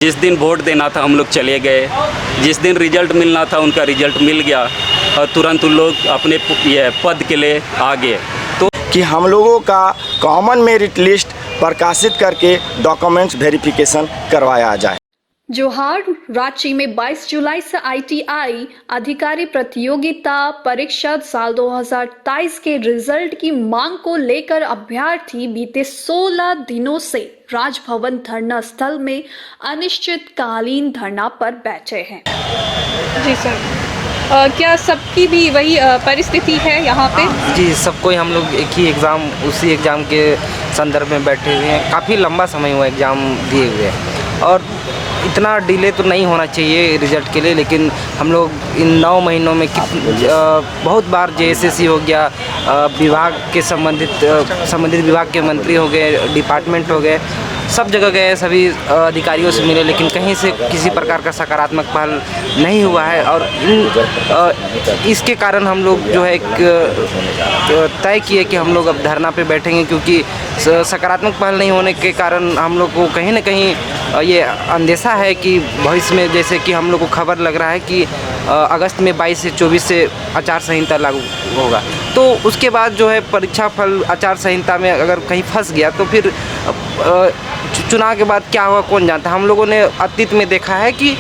जिस दिन वोट देना था हम लोग चले गए, जिस दिन रिजल्ट मिलना था उनका रिजल्ट मिल गया और तुरंत उन लोग अपने पद के लिए आ गए। तो कि हम लोगों का कॉमन मेरिट लिस्ट प्रकाशित करके डॉक्यूमेंट्स वेरिफिकेशन करवाया जाए। जोहार। रांची में 22 जुलाई से ITI अधिकारी प्रतियोगिता परीक्षा साल 2023 के रिजल्ट की मांग को लेकर अभ्यर्थी बीते 16 दिनों से राजभवन धरना स्थल में अनिश्चितकालीन धरना पर बैठे हैं। जी सर, क्या सबकी भी वही परिस्थिति है यहाँ पे? जी, सबको हम लोग एक ही एग्ज़ाम, उसी एग्ज़ाम के संदर्भ में बैठे हुए हैं। काफ़ी लंबा समय हुआ एग्ज़ाम दिए हुए और इतना डिले तो नहीं होना चाहिए रिज़ल्ट के लिए, लेकिन हम लोग इन 9 महीनों में बहुत बार JSSC हो गया, विभाग के संबंधित विभाग के मंत्री हो गए, डिपार्टमेंट हो गए, सब जगह गए, सभी अधिकारियों से मिले, लेकिन कहीं से किसी प्रकार का सकारात्मक पहल नहीं हुआ है। और इसके कारण हम लोग जो है तय किए कि हम लोग अब धरना पे बैठेंगे, क्योंकि सकारात्मक पहल नहीं होने के कारण हम लोग को कहीं ना कहीं ये अंदेशा है कि भविष्य में, जैसे कि हम लोग को खबर लग रहा है कि अगस्त में 22 से 24 से आचार संहिता लागू होगा, तो उसके बाद जो है परीक्षा फल आचार संहिता में अगर कहीं फंस गया तो फिर चुनाव के बाद क्या होगा कौन जानता है। हम लोगों ने अतीत में देखा है कि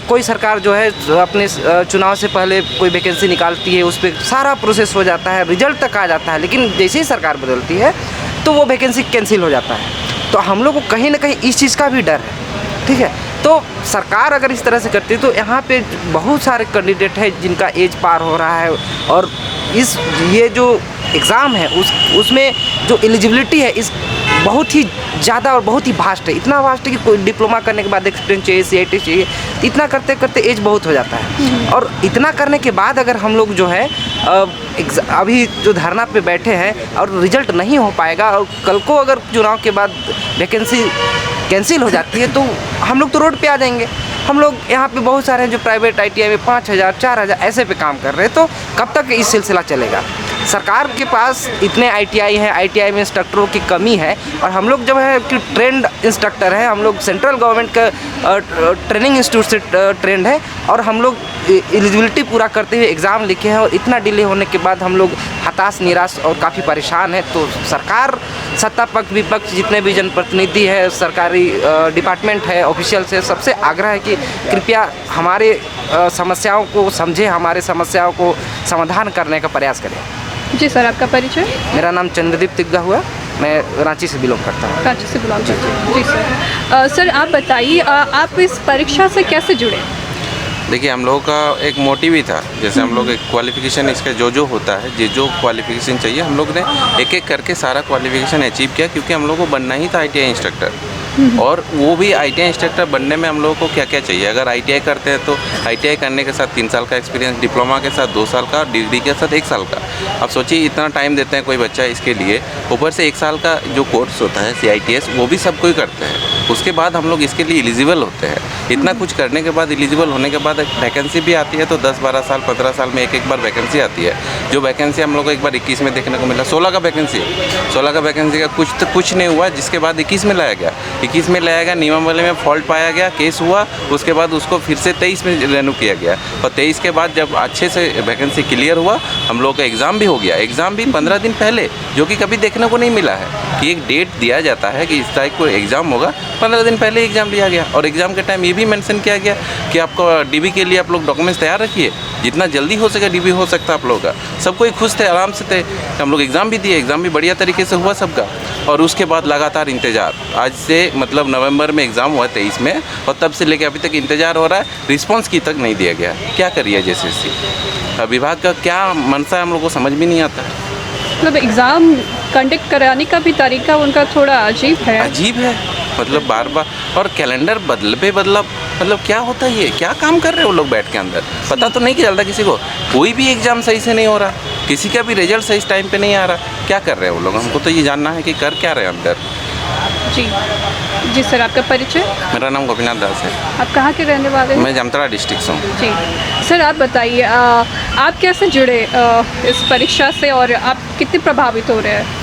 कोई सरकार जो है अपने चुनाव से पहले कोई वैकेंसी निकालती है, उस पर सारा प्रोसेस हो जाता है, रिजल्ट तक आ जाता है, लेकिन जैसे ही सरकार बदलती है तो वो वैकेंसी कैंसिल हो जाता है। तो हम लोग को कहीं ना कहीं इस चीज़ का भी डर है, ठीक है। तो सरकार अगर इस तरह से करती है तो यहाँ पे बहुत सारे कैंडिडेट हैं जिनका एज पार हो रहा है, और ये जो एग्ज़ाम है उसमें जो एलिजिबिलिटी है इस बहुत ही ज़्यादा और बहुत ही वास्ट है। इतना वास्ट है कि कोई डिप्लोमा करने के बाद एक्सपीरियंस चाहिए, CIT चाहिए, इतना करते करते एज बहुत हो जाता है। और इतना करने के बाद अगर हम लोग जो है अभी जो धरना पे बैठे हैं और रिजल्ट नहीं हो पाएगा, और कल को अगर चुनाव के बाद वैकेंसी कैंसिल हो जाती है तो हम लोग तो रोड पे आ जाएंगे। हम लोग यहाँ पे बहुत सारे हैं जो प्राइवेट ITI में 5000 4000 ऐसे पे काम कर रहे हैं, तो कब तक इस सिलसिला चलेगा। सरकार के पास इतने ITI हैं, ITI में इंस्ट्रक्टरों की कमी है, और हम लोग जब है कि ट्रेंड इंस्ट्रक्टर हैं, हम लोग सेंट्रल गवर्नमेंट का ट्रेनिंग इंस्टीट्यूट से ट्रेंड है, और हम लोग एलिजिबिलिटी पूरा करते हुए एग्ज़ाम लिखे हैं, और इतना डिले होने के बाद हम लोग हताश, निराश और काफ़ी परेशान हैं। तो सरकार, सत्ता पक्ष विपक्ष, जितने भी जनप्रतिनिधि है, सरकारी डिपार्टमेंट है, ऑफिशियल से, सबसे आग्रह है कि कृपया हमारे समस्याओं को समझें, हमारे समस्याओं को समाधान करने का प्रयास करें। जी सर, आपका परिचय? मेरा नाम चंद्रदीप तिग्गा हुआ, मैं रांची से बिलोंग करता हूँ। रांची से बिलोंग करते हैं। जी सर। सर आप बताइए, आप इस परीक्षा से कैसे जुड़े? देखिए, हम लोगों का एक मोटिव ही था, जैसे हम लोग एक क्वालिफ़िकेशन इसका जो होता है, जो क्वालिफ़िकेशन चाहिए, हम लोग ने एक एक करके सारा क्वालिफ़िकेशन अचीव किया, क्योंकि हम लोग को बनना ही था ITI इंस्ट्रक्टर। और वो भी ITI इंस्ट्रक्टर बनने में हम लोगों को क्या क्या चाहिए। अगर ITI करते हैं तो ITI करने के साथ 3 साल का एक्सपीरियंस, डिप्लोमा के साथ 2 साल का, डिग्री के साथ 1 साल का। अब सोचिए इतना टाइम देते हैं कोई बच्चा इसके लिए, ऊपर से 1 साल का जो कोर्स होता है CITS, वो भी सब कोई करते हैं। उसके बाद हम लोग इसके लिए एलिजिबल होते हैं। इतना कुछ करने के बाद, एलिजिबल होने के बाद वैकेंसी भी आती है, तो 10-12 साल 15 साल में एक बार वैकेंसी आती है। जो वैकेंसी हम लोग को एक बार 21 में देखने को मिला, 16 का वैकेंसी है। 16 का वैकेंसी का कुछ नहीं हुआ, जिसके बाद 21 में लाया गया। 21 में लाया गया, नियम वाले में फॉल्ट पाया गया, केस हुआ, उसके बाद उसको फिर से 23 में रेन्यू किया गया, और 23 के बाद जब अच्छे से वैकेंसी क्लियर हुआ, हम लोग का एग्ज़ाम भी हो गया। एग्ज़ाम भी 15 दिन पहले, जो कि कभी देखने को नहीं मिला है कि एक डेट दिया जाता है कि इस तारीख को एग्ज़ाम होगा, 15 दिन पहले एग्ज़ाम लिया गया। और एग्ज़ाम के टाइम ये भी मेंशन किया गया कि आपको DB के लिए आप लोग डॉक्यूमेंट्स तैयार रखिए, जितना जल्दी हो सके DB हो सकता है आप लोगों का। सब कोई खुश थे, आराम से थे। हम लोग एग्ज़ाम भी दिए, एग्ज़ाम भी बढ़िया तरीके से हुआ सबका। और उसके बाद लगातार इंतज़ार, आज से मतलब नवंबर में एग्ज़ाम हुआ 23 में, और तब से लेकर अभी तक इंतज़ार हो रहा है, रिस्पॉन्स की तक नहीं दिया गया। क्या करिए JSSC विभाग का, क्या मनसा है हम लोग को समझ भी नहीं आता है। मतलब एग्ज़ाम कंडक्ट कराने का भी तरीका उनका थोड़ा अजीब है। मतलब बार बार, और कैलेंडर बदला, मतलब क्या होता है, ये क्या काम कर रहे हैं वो लोग बैठ के अंदर, पता तो नहीं चलता किसी को। कोई भी एग्ज़ाम सही से नहीं हो रहा, किसी का भी रिजल्ट सही टाइम पे नहीं आ रहा। क्या कर रहे हैं वो लोग, हमको तो ये जानना है कि कर क्या रहे हैं अंदर। जी सर, आपका परिचय? मेरा नाम गोपीनाथ दास है। आप कहाँ के रहने वाले हैं? मैं जामताड़ा डिस्ट्रिक्ट से हूँ। जी सर, आप बताइए, आप कैसे जुड़े इस परीक्षा से, और आप कितने प्रभावित हो रहे हैं?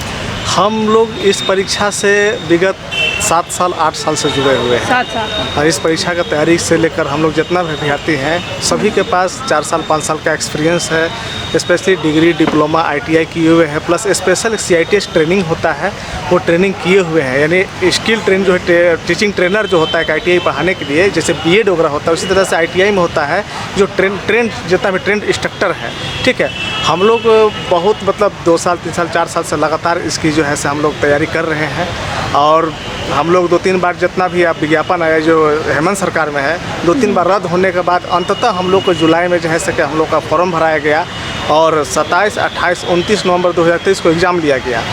हम लोग इस परीक्षा से विगत 7 साल 8 साल से जुड़े हुए हैं। 7 साल। और इस परीक्षा का तैयारी से लेकर हम लोग जितना भी अभ्यर्थी हैं सभी के पास 4 साल 5 साल का एक्सपीरियंस है। स्पेशली डिग्री, डिप्लोमा, ITI किए हुए हैं, प्लस स्पेशल CITS ट्रेनिंग होता है वो ट्रेनिंग किए हुए हैं। यानी स्किल ट्रेन जो है, टीचिंग ट्रेनर जो होता है ITI पढ़ाने के लिए, जैसे B.Ed वगैरह होता है उसी तरह से ITI में होता है जो ट्रेंड जितना भी ट्रेंड इंस्ट्रक्टर है। ठीक है, हम लोग बहुत मतलब 2 साल 3 साल 4 साल से लगातार इसकी जो है से हम लोग तैयारी कर रहे हैं। और हम लोग 2-3 बार जितना भी आप विज्ञापन आया जो हेमंत सरकार में है 2-3 बार रद्द होने के बाद अंततः हम लोग को जुलाई में जो है से कि हम लोग का फॉर्म भराया गया और 27, 28, 29 नवंबर 2023 को एग्ज़ाम लिया गया।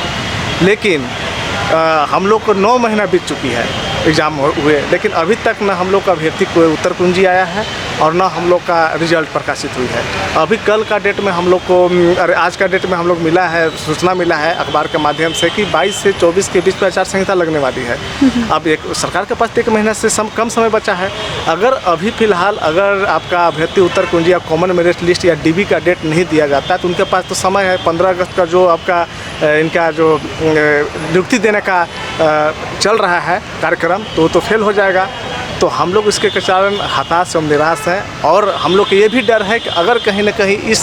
लेकिन हम लोग को 9 महीना बीत चुकी है एग्ज़ाम हुए, लेकिन अभी तक ना हम लोग का अभ्यर्थी कोई उत्तर कुंजी आया है और ना हम लोग का रिजल्ट प्रकाशित हुई है। अभी कल का डेट में हम लोग को आज का डेट में हम लोग मिला है, सूचना मिला है अखबार के माध्यम से कि 22 से 24 के बीच में आचार संहिता लगने वाली है। अब एक सरकार के पास 1 महीना से कम समय बचा है। अगर अभी फ़िलहाल अगर आपका अभ्यर्थी उत्तर कुंजी या कॉमन मेरिट लिस्ट या DB का डेट नहीं दिया जाता है तो उनके पास तो समय है 15 अगस्त का जो आपका इनका जो नियुक्ति देने का चल रहा है कार्यक्रम तो फेल हो जाएगा। तो हम लोग इसके कारण हताश और निराश हैं और हम लोग को ये भी डर है कि अगर कहीं ना कहीं इस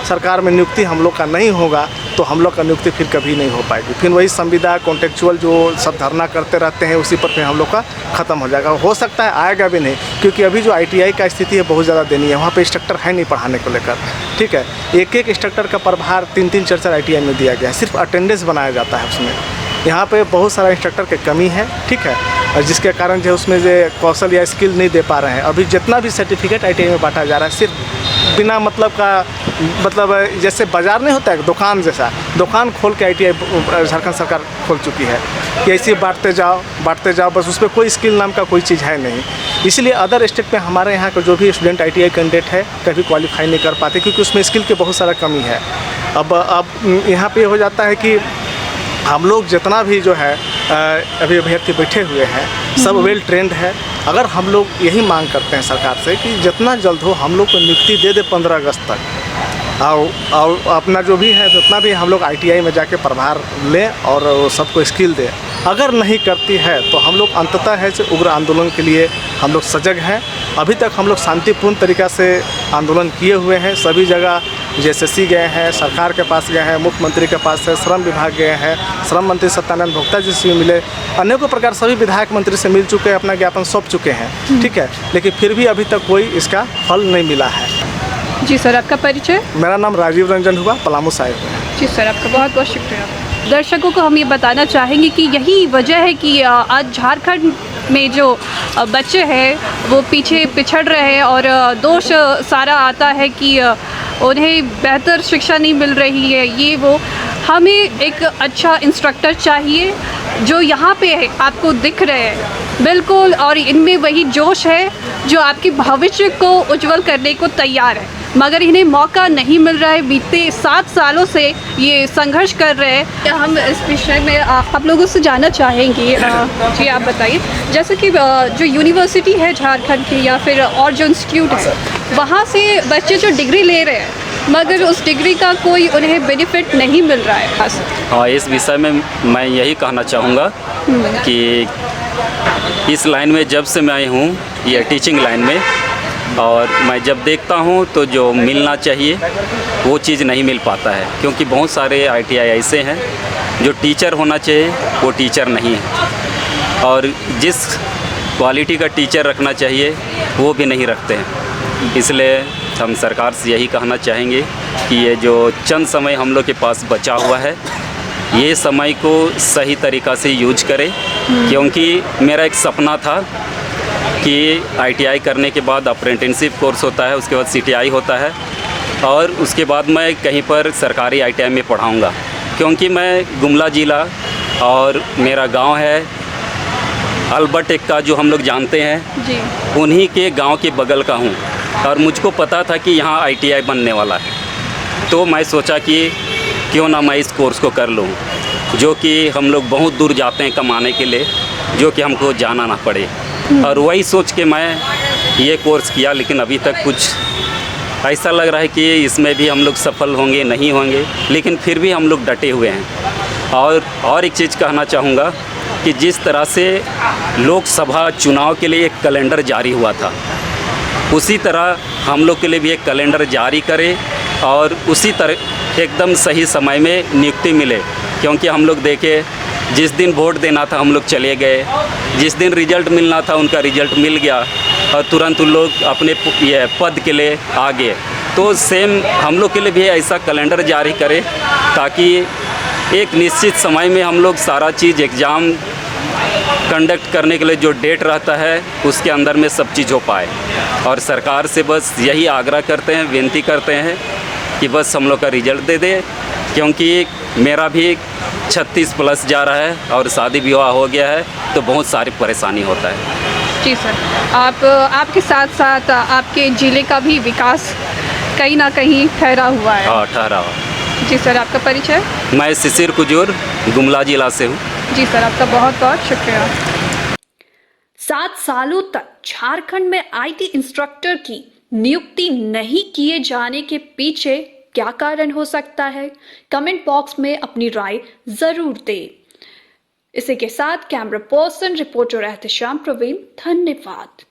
सरकार में नियुक्ति हम लोग का नहीं होगा तो हम लोग का नियुक्ति फिर कभी नहीं हो पाएगी। फिर वही संविदा कॉन्टेक्चुअल जो सब धरना करते रहते हैं उसी पर फिर हम लोग का ख़त्म हो जाएगा। हो सकता है आएगा भी नहीं, क्योंकि अभी जो ITI का स्थिति है बहुत ज़्यादा दयनीय है। वहाँ पे इंस्ट्रक्टर है नहीं पढ़ाने को लेकर। ठीक है, एक इंस्ट्रक्टर का प्रभार 3-3, 4-4 ITI में दिया गया है, सिर्फ अटेंडेंस बनाया जाता है उसमें। यहाँ पे बहुत सारा इंस्ट्रक्टर की कमी है। ठीक है, और जिसके कारण जो उसमें जो कौशल या स्किल नहीं दे पा रहे हैं। अभी जितना भी सर्टिफिकेट ITI में बांटा जा रहा है सिर्फ बिना मतलब का, मतलब जैसे बाज़ार नहीं होता है दुकान जैसा, दुकान खोल के ITI झारखंड सरकार खोल चुकी है कि ऐसे बांटते जाओ बस, उस पर कोई स्किल नाम का कोई चीज़ है नहीं। इसलिए अदर स्टेट में हमारे यहाँ का जो भी स्टूडेंट ITI कैंडिडेट है कभी क्वालिफाई नहीं कर पाते क्योंकि उसमें स्किल की बहुत सारा कमी है। अब यहाँ पे हो जाता है कि हम लोग जितना भी जो है अभी अभ्यर्थी बैठे हुए हैं सब वेल ट्रेंड है। अगर हम लोग यही मांग करते हैं सरकार से कि जितना जल्द हो हम लोग को नियुक्ति दे दे 15 अगस्त तक, और अपना जो भी है जितना भी हम लोग ITI में जाके प्रभार लें और सबको स्किल दें। अगर नहीं करती है तो हम लोग अंततः है से उग्र आंदोलन के लिए हम लोग सजग हैं। अभी तक हम लोग शांतिपूर्ण तरीक़ा से आंदोलन किए हुए हैं। सभी जगह JSSC गए हैं, सरकार के पास गए हैं, मुख्यमंत्री के पास है, श्रम विभाग गए हैं, श्रम मंत्री सत्यानंद भोक्ता जी से मिले, अनेकों प्रकार सभी विधायक मंत्री से मिल चुके हैं, अपना ज्ञापन सौंप चुके हैं। ठीक है, लेकिन फिर भी अभी तक कोई इसका फल नहीं मिला है। जी सर, आपका परिचय? मेरा नाम राजीव रंजन हुआ, पलामू साहिब है। जी सर, आपका बहुत बहुत शुक्रिया। दर्शकों को हम ये बताना चाहेंगे कि यही वजह है कि आज झारखंड में जो बच्चे हैं वो पीछे पिछड़ रहे हैं और दोष सारा आता है कि उन्हें बेहतर शिक्षा नहीं मिल रही है। ये वो हमें एक अच्छा इंस्ट्रक्टर चाहिए जो यहाँ पे आपको दिख रहे हैं बिल्कुल, और इनमें वही जोश है जो आपके भविष्य को उज्जवल करने को तैयार है, मगर इन्हें मौका नहीं मिल रहा है। बीते 7 सालों से ये संघर्ष कर रहे हैं। हम इस विषय में आप लोगों से जानना चाहेंगे। जी आप बताइए, जैसे कि जो यूनिवर्सिटी है झारखंड की या फिर और जो इंस्टीट्यूट है वहाँ से बच्चे जो डिग्री ले रहे हैं मगर उस डिग्री का कोई उन्हें बेनिफिट नहीं मिल रहा है। हाँ, इस विषय में मैं यही कहना चाहूँगा कि इस लाइन में जब से मैं आई हूँ ये टीचिंग लाइन में, और मैं जब देखता हूँ तो जो मिलना चाहिए वो चीज़ नहीं मिल पाता है, क्योंकि बहुत सारे ITI ऐसे हैं जो टीचर होना चाहिए वो टीचर नहीं है, और जिस क्वालिटी का टीचर रखना चाहिए वो भी नहीं रखते हैं। इसलिए हम सरकार से यही कहना चाहेंगे कि ये जो चंद समय हम लोग के पास बचा हुआ है ये समय को सही तरीक़ा से यूज करें, क्योंकि मेरा एक सपना था कि ITI करने के बाद अप्रेंटिसशिप कोर्स होता है, उसके बाद CTI होता है और उसके बाद मैं कहीं पर सरकारी ITI में पढ़ाऊँगा, क्योंकि मैं गुमला ज़िला और मेरा गांव है अल्बर्ट एक्का जो हम लोग जानते हैं जी, उन्हीं के गांव के बगल का हूँ और मुझको पता था कि यहाँ ITI बनने वाला है, तो मैं सोचा कि क्यों ना मैं इस कोर्स को कर लूँ, जो कि हम लोग बहुत दूर जाते हैं कमाने के लिए, जो कि हमको जाना ना पड़े। और वही सोच के मैं ये कोर्स किया, लेकिन अभी तक कुछ ऐसा लग रहा है कि इसमें भी हम लोग सफल होंगे नहीं होंगे, लेकिन फिर भी हम लोग डटे हुए हैं। और एक चीज़ कहना चाहूँगा कि जिस तरह से लोकसभा चुनाव के लिए एक कैलेंडर जारी हुआ था, उसी तरह हम लोग के लिए भी एक कैलेंडर जारी करे और उसी तरह एकदम सही समय में नियुक्ति मिले। क्योंकि हम लोग देखे, जिस दिन वोट देना था हम लोग चले गए, जिस दिन रिजल्ट मिलना था उनका रिजल्ट मिल गया और तुरंत उन लोग अपने ये पद के लिए आ गए। तो सेम हम लोग के लिए भी ऐसा कैलेंडर जारी करे ताकि एक निश्चित समय में हम लोग सारा चीज़ एग्ज़ाम कंडक्ट करने के लिए जो डेट रहता है उसके अंदर में सब चीज़ हो पाए। और सरकार से बस यही आग्रह करते हैं, विनती करते हैं कि बस हम लोग का रिजल्ट दे दे, क्योंकि मेरा भी 36 प्लस जा रहा है और शादी विवाह हो गया है तो बहुत सारी परेशानी होता है। जी सर, आपके साथ साथ आपके ज़िले का भी विकास कहीं ना कहीं ठहरा हुआ है। हाँ, ठहरा हुआ। जी सर, आपका परिचय? मैं शिशिर कुजूर, गुमला जिला से हूँ। जी सर, आपका बहुत बहुत शुक्रिया। 7 सालों तक झारखंड में आईटी इंस्ट्रक्टर की नियुक्ति नहीं किए जाने के पीछे क्या कारण हो सकता है? कमेंट बॉक्स में अपनी राय जरूर दें। इसी के साथ camera person reporter Ehtesham Praveen, धन्यवाद।